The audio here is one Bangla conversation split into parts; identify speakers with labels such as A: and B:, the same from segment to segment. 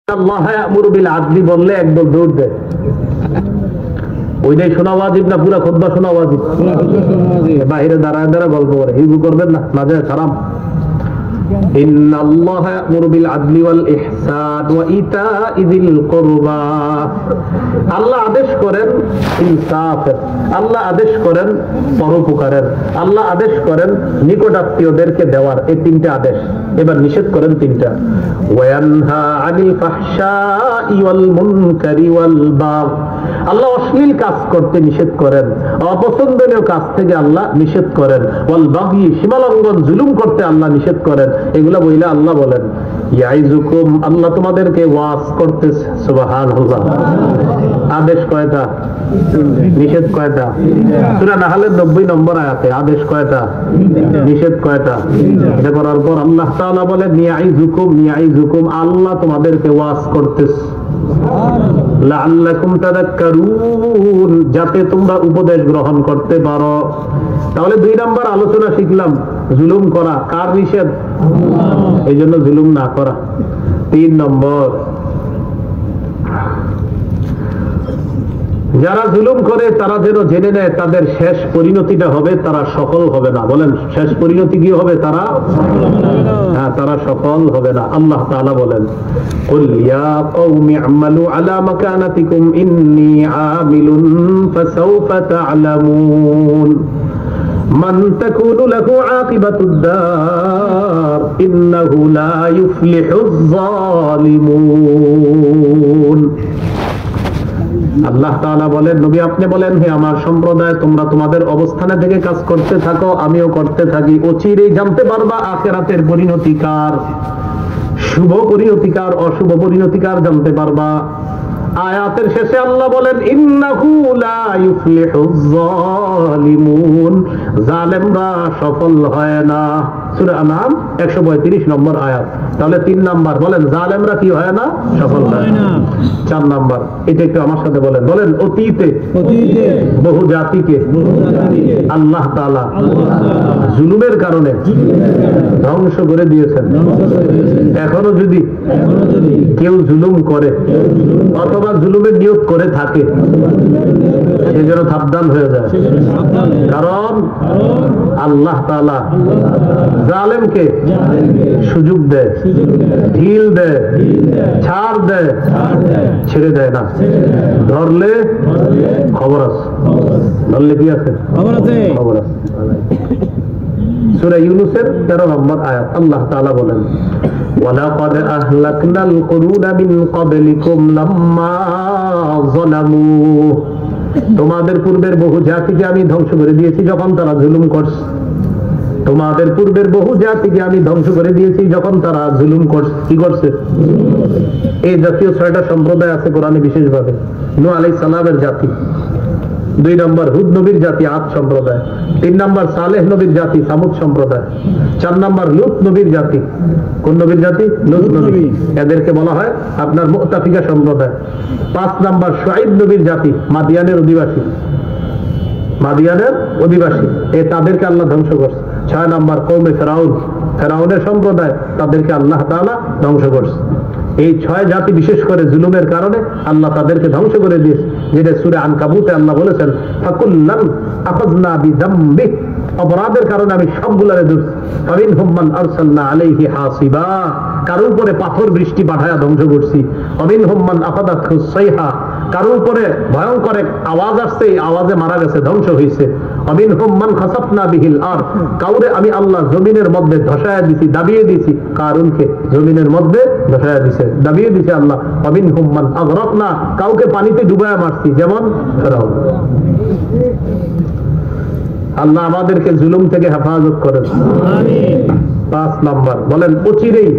A: আল্লাহ ইয়ামুরু বিল আদলি বললে একদল দৌড় দেয়। ওইটাই শোনা ওয়াজিব না পুরা খুতবা শোনা ওয়াজিব? বাইরে দাঁড়ায় দাঁড়ায় গল্প করে হিজু করবেন না, না যায় হারাম। ইন্নাল্লাহা ইয়ামুরু বিল আদলি ওয়াল ইহসান ওয়া ইতা'i যিল কুরবা। আল্লাহ আদেশ করেন ইনসাফের, আল্লাহ আদেশ করেন পরোপকারের, আল্লাহ আদেশ করেন নিকট আত্মীয়দেরকে দেওয়ার। এই তিনটা আদেশ। এবার নিষেধ করেন তিনটা। ওয়া ইয়ানহা আনিল ফাহশাই ওয়াল মুনকারি ওয়াল বাগই। আল্লাহ অশ্লীল কাজ করতে নিষেধ করেন, অপছন্দনীয় কাজ থেকে আল্লাহ নিষেধ করেন। ওয়াল বাগই, সীমালঙ্ঘন জুলুম করতে আল্লাহ নিষেধ করেন। এগুলা বইলা আল্লাহ বলেন ইয়াইজুকুম, আল্লাহ তোমাদেরকে ওয়াজ করতেছে। সুবহানাল্লাহ। আদেশ কয়টা? নিষেধ কয়টা? সূরা নাহলের 90 নম্বর আয়াতে আদেশ কয়টা? নিষেধ কয়টা? এটা করার পর আল্লাহ তাআলা বলেন ইয়াইজুকুম, ইয়াইজুকুম, আল্লাহ তোমাদেরকে ওয়াজ করতেছে লাআল্লাকুম তাযাক্কারুন, যাতে তোমরা উপদেশ গ্রহণ করতে পারো। তাহলে 2 নাম্বার আলোচনা শিখলাম জুলুম করা কার নিষেধ? এই জন্য জুলুম না করা। 3 নম্বর, যারা জুলুম করে তারা যেন জেনে নেয় তাদের শেষ পরিণতিটা হবে তারা সফল হবে না। বলেন শেষ পরিণতি কি হবে? তারা হ্যাঁ, তারা সফল হবে না। আল্লাহ তাআলা বলেন কুল ইয়া কওমি আমালু আলা মাকানাতিকুম ইন্নী আমিলুন ফাসাউফা তা'লামুন মান তাকুনু লাহু আকিবাতুদ দার ইন্নাহু লা ইউফলিহুজ যালিমুন। আল্লাহ তাআলা বলেন নবী আপনি বলেন হে আমার সম্প্রদায়, তোমরা তোমাদের অবস্থানে থেকে কাজ করতে থাকো, আমিও করতে থাকি। অচিরেই জানতে পারবা আখিরাতের পরিণতিকার, শুভ পরিণতিকার অশুভ পরিণতিকার জানতে পারবা। আয়াতের শেষে আল্লাহ বলেন ইন্নাহু লা ইউফলিহুজ যালিমুন, জালেমরা সফল হয় না। সূরা আনআম 135 নম্বর আয়াত। তাহলে 3 নাম্বার বলেন জালেমরা কি হয় না? সফল হয় না। 4 নাম্বার এটা একটু আমার সাথে বলেন। বলেন অতীতে বহু জাতিকে আল্লাহ তাআলা জুলুমের কারণে ধ্বংস করে দিয়েছেন। এখনো যদি কেউ জুলুম করে অথবা জুলুমের নিয়ত করে থাকে সে যেন সাবধান হয়ে যায়। কারণ আল্লাহ তাআলা জালেমকে সুযোগ দেয়, ঢিল দেয়, ছাড় দেয়, ছেড়ে দেয় না। ধরলে খবর আছে, ধরলে কি আছে? খবর আছে। সূরা ইউনূসের 13 নম্বর আয়াত আল্লাহ তাআলা বলেন ওয়ালাকাদ আহলাকনাল কুরুনা মিন ক্বাবলিকুম লাম্মা যালামু, তোমাদের পূর্বের বহু জাতিকে আমি ধ্বংস করে দিয়েছি যখন তারা জুলুম করছে। তোমাদের পূর্বের বহু জাতিকে আমি ধ্বংস করে দিয়েছি যখন তারা জুলুম করছে। কি করছে? এই জাতীয় 6টা সম্প্রদায় আছে কোরআনে বিশেষভাবে। নূহ আলাইহিস সালামের জাতি, 2 নম্বর হুদ নবীর জাতি আদ সম্প্রদায়, 3 নম্বর সালেহ নবীর জাতি সামুদ সম্প্রদায়, 4 নম্বর লূত নবীর জাতি। কোন নবীর জাতি? লূত নবী। এদেরকে বলা হয় আপনার মুতাফিকা সম্প্রদায়। 5 নম্বর শুআইব নবীর জাতি, মাদিয়ানের অধিবাসী, মাদিয়ানের অধিবাসী। তাদেরকে আল্লাহ ধ্বংস করছে। 6 নম্বর কওমে ফেরাউন, ফেরাউনের সম্প্রদায়, তাদেরকে আল্লাহ তাআলা ধ্বংস করছে। এই 6 জাতি বিশেষ করে জুলুমের কারণে আল্লাহ তাদেরকে ধ্বংস করে দিয়েছে। যেটা সূরা আনকাবুতে আল্লাহ বলেছেন ফাকুল্লান আখাযনা বিযামবি, অপরাধের কারণে আমি সবগুলারে ধরছি। ফামিনহুম মান আরসালনা আলাইহি হাসিবা, কারো উপরে পাথর বৃষ্টি পাঠায়া ধ্বংস করছি। ফামিনহুম মান আখাযাতহু সাইহা, কারো উপরে ভয়ঙ্কর এক আওয়াজ আসছে, এই আওয়াজে মারা গেছে, ধ্বংস হয়েছে। ফামিনহুম মান খাসাফনা বিহিল আরদ, কাউরে আমি আল্লাহ জমিনের মধ্যে ধসায়া দিছি, দাবিয়ে দিছি। কারুনকে জমিনের মধ্যে ধসায়া দিছে, দাবিয়ে দিছে আল্লাহ। ফামিনহুম মান আগরাকনা, কাউকে পানিতে ডুবায়া মারছি, যেমন ফেরাউন। আল্লাহ আমাদেরকে জুলুম থেকে হেফাজত করেন। আমিন। 5 নাম্বার বলেন অচিরেই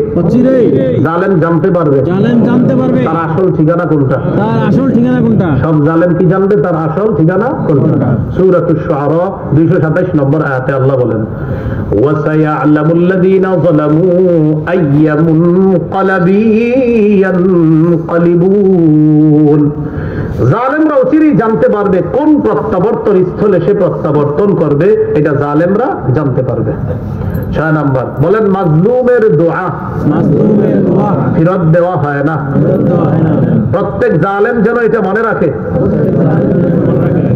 A: জালেম জানতে পারবে তার আসল ঠিকানা কোনটা। সব জালেম কি জানবে? তার আসল ঠিকানা কোনটা। সূরাতুশ শুআরা 227 নম্বর আয়াতে আল্লাহ বলেন ওয়াসায়া'লামুল লাযীনা যালামু আইয়া মুনকালাবিন ইয়ানকালিবুন, জালেমরা অচিরেই জানতে জানতে পারবে কোন প্রত্যাবর্তন স্থলে সে প্রত্যাবর্তন করবে, এটা জালেমরা জানতে পারবে। 6 নাম্বার বলেন মাজলুমের দোয়া ফেরত দেওয়া হয় না। প্রত্যেক জালেম যেন এটা মনে রাখে,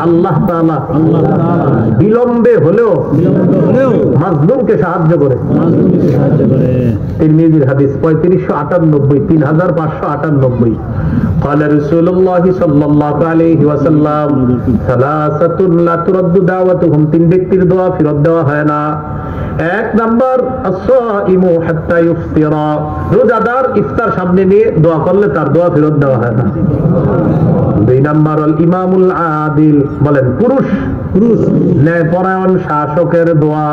A: আল্লাহ তাআলা বিলম্বে হলেও মাজলুমকে সাহায্য করে। তিরমিজির হাদিস 3598, 3598। قال رسول الله صلى الله عليه وسلم ثلاثة لا ترد دعوتهم, 3 ব্যক্তির দোয়া ফেরত দেওয়া হয় না। 1 নাম্বার as-সাইমু হাত্তা ইফতিরা, রোজাদার ইফতার সামনে নিয়ে দোয়া করলে তার দোয়া ফেরত দেওয়া হয় না। 2 নাম্বার আল ইমামুল আদিল, বলেন পুরুষ ন্যায়পরায়ণ শাসকের দোয়া,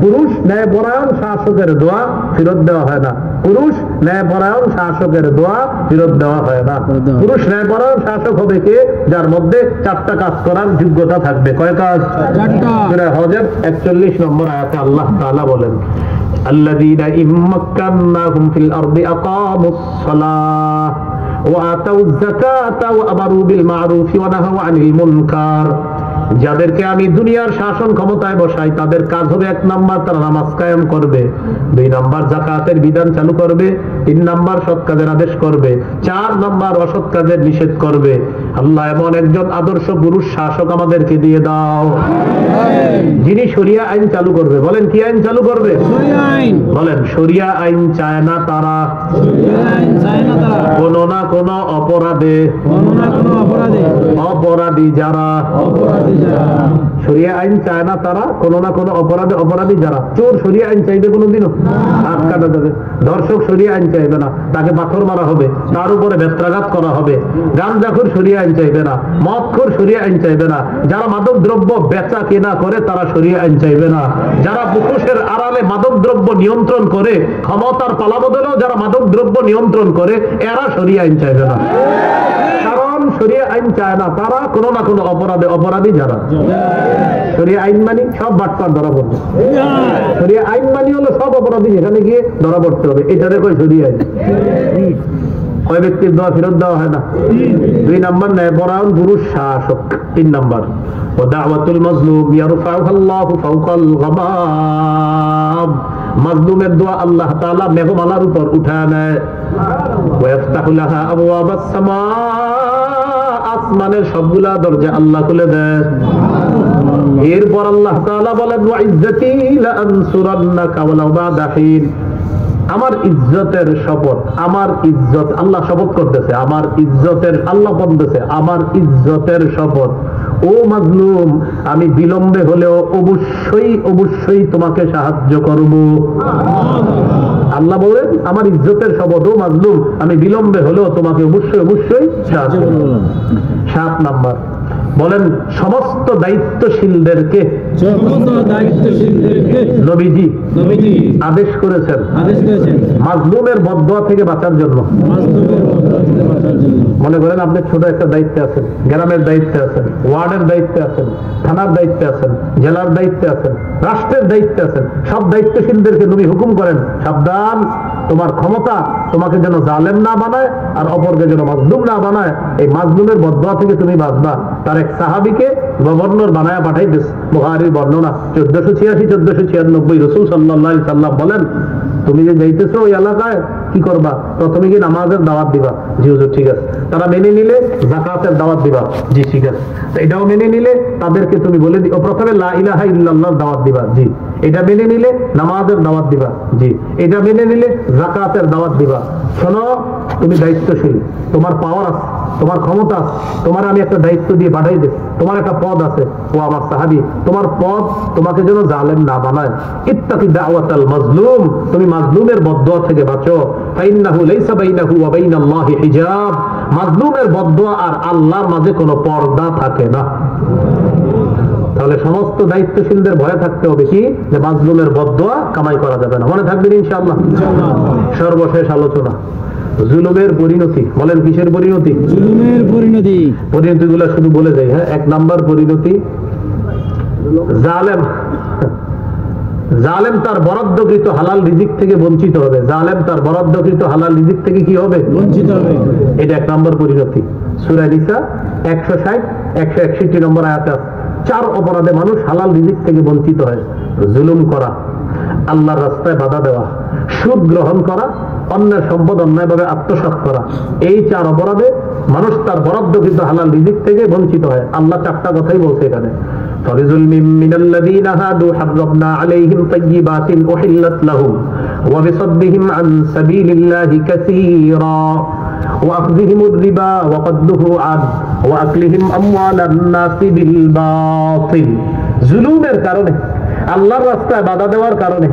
A: পুরুষ ন্যায়পরায়ণ শাসকের দোয়া ফেরত দেওয়া হয় না। পুরুষ ন্যায়পরায়ণ শাসকের দোয়া ফেরত দেওয়া হয় না। পুরুষ ন্যায়পরায়ণ শাসক হবে কে? যার মধ্যে 4টা কাজ করার যোগ্যতা থাকবে। কয় কাজ? 4টা। হজের 41 নম্বর আয়াতে আল্লাহ তাআলা বলেন আল্লাযীনা ইম্মাক্কান্নাহুম ফিল আরদি আকামুস সালাহ ওয়া আতাউয যাকাতা ওয়া আমারু বিল মা'রুফি ওয়া নাহাউ আনিল মুনকার, যাদেরকে আমি দুনিয়ার শাসন ক্ষমতায় বসাই তাদের কাজ হবে 1 নাম্বার তারা নামাজ কায়েম করবে, 2 নাম্বার যাকাতের বিধান চালু করবে, 3 নাম্বার সৎ কাজের আদেশ করবে, 4 নাম্বার অসৎ কাজের নিষেধ করবে। আল্লাহ এমন একজন আদর্শ পুরুষ শাসক আমাদেরকে দিয়ে দাও যিনি শরিয়া আইন চালু করবে। বলেন কি আইন চালু করবে? বলেন শরিয়া আইন চায় না তারা কোন না কোন অপরাধে, অপরাধী যারা, শরিয়া আইন চায় না তারা কোন না কোন অপরাধে অপরাধী যারা। চোর শরিয়া আইন চাইবে কোনোদিনও? হাত কাটা যাবে। ধর্ষক শরিয়া আইন চাইবে না, তাকে পাথর মারা হবে, তার উপরে বেত্রাঘাত করা হবে। গাঁজাখোর শরিয়া আইন চাইবে না, মদখোর শরিয়া আইন চাইবে না, যারা মাদক দ্রব্য বেচা কেনা করে তারা শরিয়া আইন চাইবে না, যারা মুখোশের আড়ালে মাদক দ্রব্য নিয়ন্ত্রণ করে, ক্ষমতার পালাবদলেও যারা মাদক দ্রব্য নিয়ন্ত্রণ করে, এরা শরিয়া আইন চাইবে না। কারণ শরিয়া আইন চায় না তারা কোন না কোন অপরাধে অপরাধী যারা। শরিয়া আইন মানি সব বাটপার ধরা পড়বে, শরিয়া আইন মানি হলো সব অপরাধী যেখানে গিয়ে ধরা পড়তে হবে, এটারে কয় শরিয়া আইন। কয় ব্যক্তির দোয়া ফেরত দেওয়া হয় না? 2 নাম্বার ন্যায়পরায়ণ পুরুষ শাসক। 3 নাম্বার ওয়া দাওয়াতুল মাজলুম ইয়ারফাউহা আল্লাহু ফাওকাল গামাম, মাজলুমের দোয়া আল্লাহ তাআলা মেঘমালার উপর উঠায় নেয়। ওয়া ইফতাহু লাহা আবওয়াবাস সামা, আসমানের সবগুলা দরজা আল্লাহ খুলে দেয়। এরপর আল্লাহ তাআলা বলেন ওয়া ইজ্জতি লা আনসুরান্নাকা ওয়ালাউ বা'দা হিন, আমার ইজ্জতের শপথ, আমার ইজ্জত, আল্লাহ শপথ করতেছে, আমার ইজ্জতের, আল্লাহ বলতেছে আমার ইজ্জতের শপথ, ও মাজলুম আমি বিলম্বে হলেও অবশ্যই অবশ্যই তোমাকে সাহায্য করব। আল্লাহ বলেন আমার ইজ্জতের শপথ, ও মাজলুম আমি বিলম্বে হলেও তোমাকে অবশ্যই অবশ্যই সাহায্য করব। 7 নাম্বার বলেন সমস্ত দায়িত্বশীলদেরকে নবীজি আদেশ করেছেন মাজলুমের বদদোয়া থেকে বাঁচার জন্য। মনে করেন আপনি ছোট একটা দায়িত্বে আছেন, গ্রামের দায়িত্বে আছেন, ওয়ার্ডের দায়িত্বে আছেন, থানার দায়িত্বে আছেন, জেলার দায়িত্বে আছেন, রাষ্ট্রের দায়িত্বে আছেন, সব দায়িত্বশীলদেরকে নবী হুকুম করেন সাবধান, তোমার ক্ষমতা তোমাকে যেন জালেম না বানায় আর অপরকে যেন মাজলুম না বানায়, এই মাজলুমের বদদোয়া থেকে তুমি বাঁচবা। তার এক সাহাবীকে গভর্নর বানায়া পাঠাইতেছে, বুখারীর বর্ণনা 1486-1496। রাসূল সাল্লাল্লাহু আলাইহি সাল্লাম বলেন তুমি যে যাইতেছো ওই এলাকায় কি করবা? প্রথমে কি নামাজের দাওয়াত দিবা? জি হুজুর ঠিক আছে। তারা মেনে নিলে যাকাতের দাওয়াত দিবা? জি ঠিক আছে। এটাও মেনে নিলে তাদেরকে তুমি বলে দিও প্রথমে লা ইলাহা ইল্লাল্লাহর দাওয়াত দিবা? জি। এটা মেনে নিলে নামাজের দাওয়াত দিবা? জি। এটা মেনে নিলে যাকাতের দাওয়াত দিবা? শোনো তুমি দায়িত্বশীল, তোমার পাওয়ার আছে, তোমার ক্ষমতা আছে, তোমার আমি একটা দায়িত্ব দিয়ে পাঠাই দে, তোমার একটা পদ আছে, ও আমার সাহাবী, তোমার পদ তোমাকে যেন জালেম না বানায়। ইত্তাকি দাওয়াতাল মাজলুম, তুমি মাজলুমের বদদোয়া থেকে বাঁচো। ফাইন্নাহু লাইসা বাইনাহু ওয়া বাইনাল্লাহি হিজাব, মাজলুমের বদদোয়া আর আল্লাহর মাঝে কোনো পর্দা থাকে না। তাহলে সমস্ত দায়িত্বশীলদের ভয়ে থাকতে হবে কি, যে মাজলুমের বদদোয়া কামাই করা যাবে না। মনে থাকবেন ইনশাআল্লাহ। সর্বশেষ আলোচনা জুলুমের পরিণতি। বলেন কিসের পরিণতি? জুলুমের পরিণতি। পরিণতিগুলো শুধু বলে যাই। হ্যাঁ, 1 নাম্বার পরিণতি জালেম, জালেম তার বরাদ্দকৃত হালাল রিজিক থেকে বঞ্চিত হবে। জালেম তার বরাদ্দকৃত হালাল রিজিক থেকে কি হবে? বঞ্চিত হবে। এটা 1 নাম্বার পরিণতি। সূরা নিসা 160 161 নম্বর আয়াতে আছে। 4 অপরাধে মানুষ হালাল রিজিক থেকে বঞ্চিত হয়: জুলুম করা, আল্লাহর রাস্তায় বাধা দেওয়া, সুদ গ্রহণ করা, অন্যের সম্পদ অন্যায়ভাবে আত্মসাৎ করা। এই 4 অপরাধে মানুষ তার বরাদ্দকৃত হালাল রিজিক থেকে বঞ্চিত হয়। আল্লাহ 4টা কথাই বলছে এখানে। فَبِظُلْمٍ مِّنَ الَّذِينَ هَادُوا حَرَّمْنَا عَلَيْهِمْ طَيِّبَاتٍ أُحِلَّتْ لَهُمْ وَبِصَدِّهِمْ عَن سَبِيلِ اللَّهِ كَثِيرًا وَأَخْذِهِمُ الرِّبَا وَقَدْ نُهُوا عَنْهُ وَأَكْلِهِمْ أَمْوَالَ النَّاسِ بِالْبَاطِلِ। জুলুমের কারণে, আল্লাহর রাস্তায় বাধা দেওয়ার কারণে,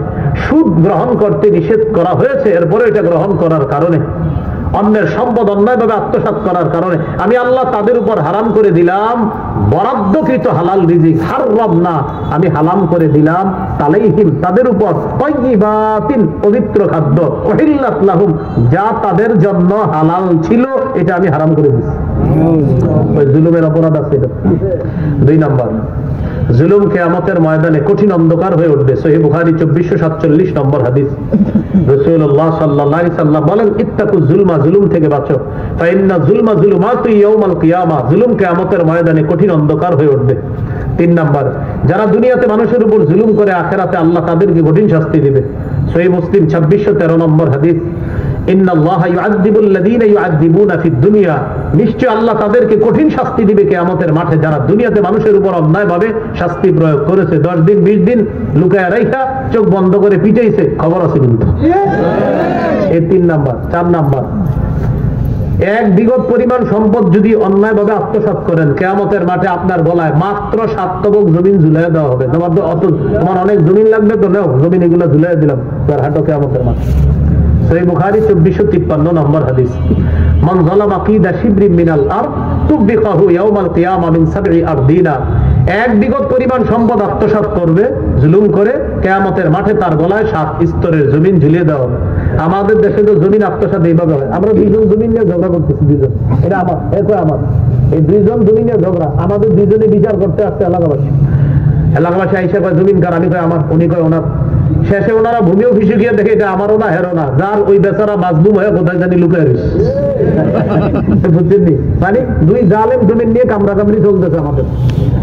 A: সুদ গ্রহণ করতে নিষেধ করা হয়েছে, এরপরে এটা গ্রহণ করার কারণে, অন্যের সম্পদ অন্যায়ভাবে আত্মসাৎ করার কারণে আমি আল্লাহ তাদের উপর হারাম করে দিলাম বরাদ্দকৃত হালাল রিজিক। হারামনা, আমি হারাম করে দিলাম আলাইহিম, তাদের উপর, তাইয়্যিবাতিন, পবিত্র খাদ্য, উহিল্লাত লাহুম, যা তাদের জন্য হালাল ছিল, এটা আমি হারাম করে দিয়েছি। ওই জুলুমের অপরাধ আছে এটা। 2 নাম্বার, জুলুম কিয়ামতের ময়দানে কঠিন অন্ধকার হয়ে উঠবে। সহিহ বুখারী 2447 নম্বর হাদিস। রাসূলুল্লাহ সাল্লাল্লাহু আলাইহি সাল্লাম বলেন, ইত্তাকু যুলমা, জুলুম থেকে বাঁচো। ফাইন্না যুলমা যুলুমাতু ইয়াউমাল কিয়ামা, জুলুম কিয়ামতের ময়দানে কঠিন অন্ধকার হয়ে উঠবে। 3 নাম্বার, যারা দুনিয়াতে মানুষের উপর জুলুম করে, আখিরাতে আল্লাহ তাদেরকে কঠিন শাস্তি দিবে। সহিহ মুসলিম 2613 নম্বর হাদিস। ইন্নাল্লাহা ইউআযযিবুল লাযীনা ইউআযযিবুনা ফিদ দুনিয়া, নিশ্চয় আল্লাহ তাদেরকে কঠিন শাস্তি দিবে কিয়ামতের মাঠে, যারা দুনিয়াতে মানুষের উপর অন্যায়ভাবে শাস্তি প্রয়োগ করেছে। 10 দিন 20 দিন লুকায়া রাইখা চোখ বন্ধ করে পিটাইছে, খবর আছে কিন্তু। এই 3 নাম্বার। 4 নাম্বার, 1 বিঘত পরিমাণ সম্পদ যদি অন্যায়ভাবে আত্মসাৎ করেন, কিয়ামতের মাঠে আপনার গলায় মাত্র 7 তবক জমিন ঝুলিয়ে দেওয়া হবে। তোমার অনেক জমিন লাগবে তো নাও, জমিন এগুলো ঝুলিয়ে দিলাম, তার হাঁটো কিয়ামতের মাঠে। সহিহ বুখারী 2453 নম্বর হাদিস। মান যালামা কিদা শিবরিন মিনাল আরদ তুবিকাহু ইয়াউমাল কিয়ামা মিন 7 আরদিনা, 1 বিঘত পরিমাণ সম্পদ আত্মসাৎ করবে জুলুম করে, কিয়ামতের মাঠে তার গলায় 7 স্তরের জমিন ঝুলিয়ে দেওয়া হবে। আমাদের দেশে তো জমিন আত্মসাৎ এইভাবে হয়। আমরা 2 জন জমিন নিয়ে ঝগড়া করতেছি, 2 জন, এটা আমার, এটা আমার, এই 2 জন জমিন নিয়ে ঝগড়া, আমাদের 2 জনে বিচার করতে আসছে এলাকাবাসী। এলাকাবাসী আইসা কয় জমিন কার, আমি কয় আমার, উনি কয় ওনার। শেষে ওনারা ভূমি অফিসে গিয়ে দেখে এটা আমারও না হেরো না, যার ওই বেচারা মাজলুম হয়ে কোথায় জানি লুকায় রয়েছে। বুঝছেননি? মানে 2 জালেম জমিন নিয়ে কামড়া কামড়ি চলতেছে আমাদের।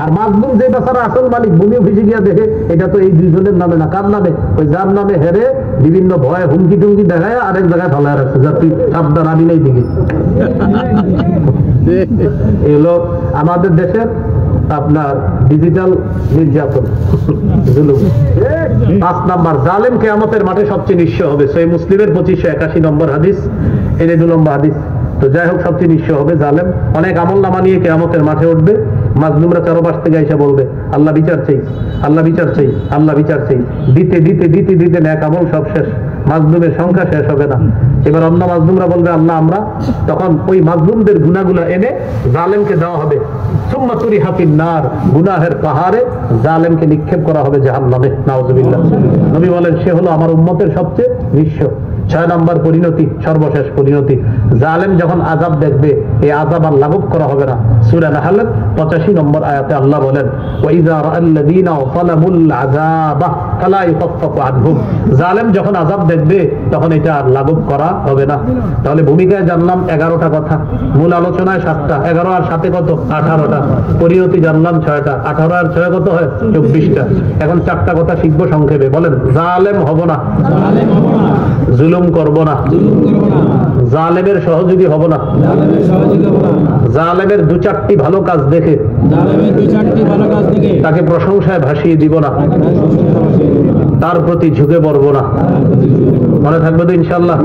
A: আর মাজলুম যে বেচারা আসল মালিক, ভূমি অফিসে গিয়ে দেখে এটা তো এই 2 জনের নামে না, কার নামে? ওই যার নামে হেরে বিভিন্ন ভয়ে হুমকি টুমকি দেখায় আরেক জায়গায় ফেলায় রাখছে, যা তুই সাবধান, আমি নেই দিকে। এগুলো আমাদের দেশের আপনার ডিজিটাল নির্যাতন, জুলুম। 5 নাম্বার, জালেম কিয়ামতের মাঠে সবচেয়ে নিঃস্ব হবে। সহিহ মুসলিমের 2581 নম্বর হাদিস। এই 2 নম্বর হাদিস। তো যাই হোক, সবচেয়ে নিঃস্ব হবে জালেম। অনেক আমল নামা নিয়ে কিয়ামতের মাঠে উঠবে। মাজলুমরা চারপাশ থেকে এসে বলবে, আল্লাহ বিচার চাই, আল্লাহ বিচার চাই, আল্লাহ বিচার চাই। দিতে দিতে দিতে দিতে নেক আমল সব শেষ, মাজলুমের সংখ্যা শেষ হবে না। এবার অন্য মাজলুমরা বলবে, আল্লাহ আমরা, তখন ওই মাজলুমদের গুনাহগুলো এনে জালেমকে দেওয়া হবে। সুম্মা তুরিহা ফিন নার, গুনাহের পাহাড়ে জালেমকে নিক্ষেপ করা হবে জাহান্নামে। নাউযুবিল্লাহ। নবী বলেন, সে হলো আমার উম্মতের সবচেয়ে নিঃস্ব। 6 নম্বর পরিণতি, সর্বশেষ পরিণতি, জালেম যখন আযাব দেখবে, এই আযাব আর লাঘব করা হবে না। সূরা নাহল 85 নম্বর আয়াতে আল্লাহ বলেন, ওয়া ইযা রাআল্লাযীনা যালামুল আযাবা ফালা ইউখাফফাফু আনহুম, জালেম যখন আযাব দেখবে তখন এটা আর লাঘব করা হবে না। তাহলে ভূমিকায় জানলাম 11টা কথা, মূল আলোচনায় 7টা, 11 আর 7 কত? 18টা। পরিণতি জানলাম 6টা, 18 আর 6 কত হয়? 24টা। এখন 4টা কথা শিখবো সংক্ষেপে। বলেন, জালেম হব না, জুলুম করব না, জালেমের সহযোগী হব না, জালেমের 2-4টি ভালো কাজ দেখে তাকে প্রশংসায় ভাসিয়ে দিব না, তার প্রতি ঝুঁকে পড়ব না। মনে থাকবে তো ইনশাআল্লাহ?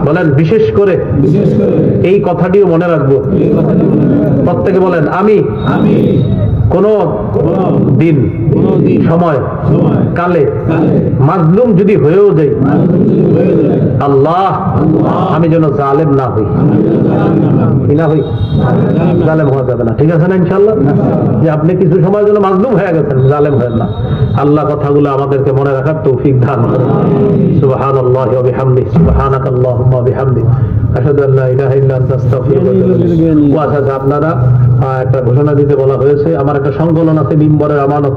A: বলেন, বিশেষ করে এই কথাটিও মনে রাখবো। প্রত্যেকে বলেন, আমি কোন দিন, সময়, কালে মাজলুম যদি হয়েও যাই, আল্লাহ আমি যেন জালেম না হই। কি না হই? জালেম হওয়া যাবে না। ঠিক আছে না ইনশাআল্লাহ? যে আপনি কিছু সময়ের জন্য মাজলুম হয়ে গেছেন, জালেম হয়েন না। আল্লাহ কথাগুলো আমাদেরকে মনে রাখার তৌফিক দান করুন। সুবহানাল্লাহি ওয়া বিহামদিহি, সুবহানাকাল্লাহুম্মা ওয়া বিহামদিক, আশহাদু আল্লা ইলাহা ইল্লা আনতা আস্তাগফিরুকা ওয়া আতুবু ইলাইক। ওয়া আচ্ছা, আপনারা একটা ঘোষণা দিতে বলা হয়েছে। আমার একটা সংকলন আছে, মিম্বরের আমানত।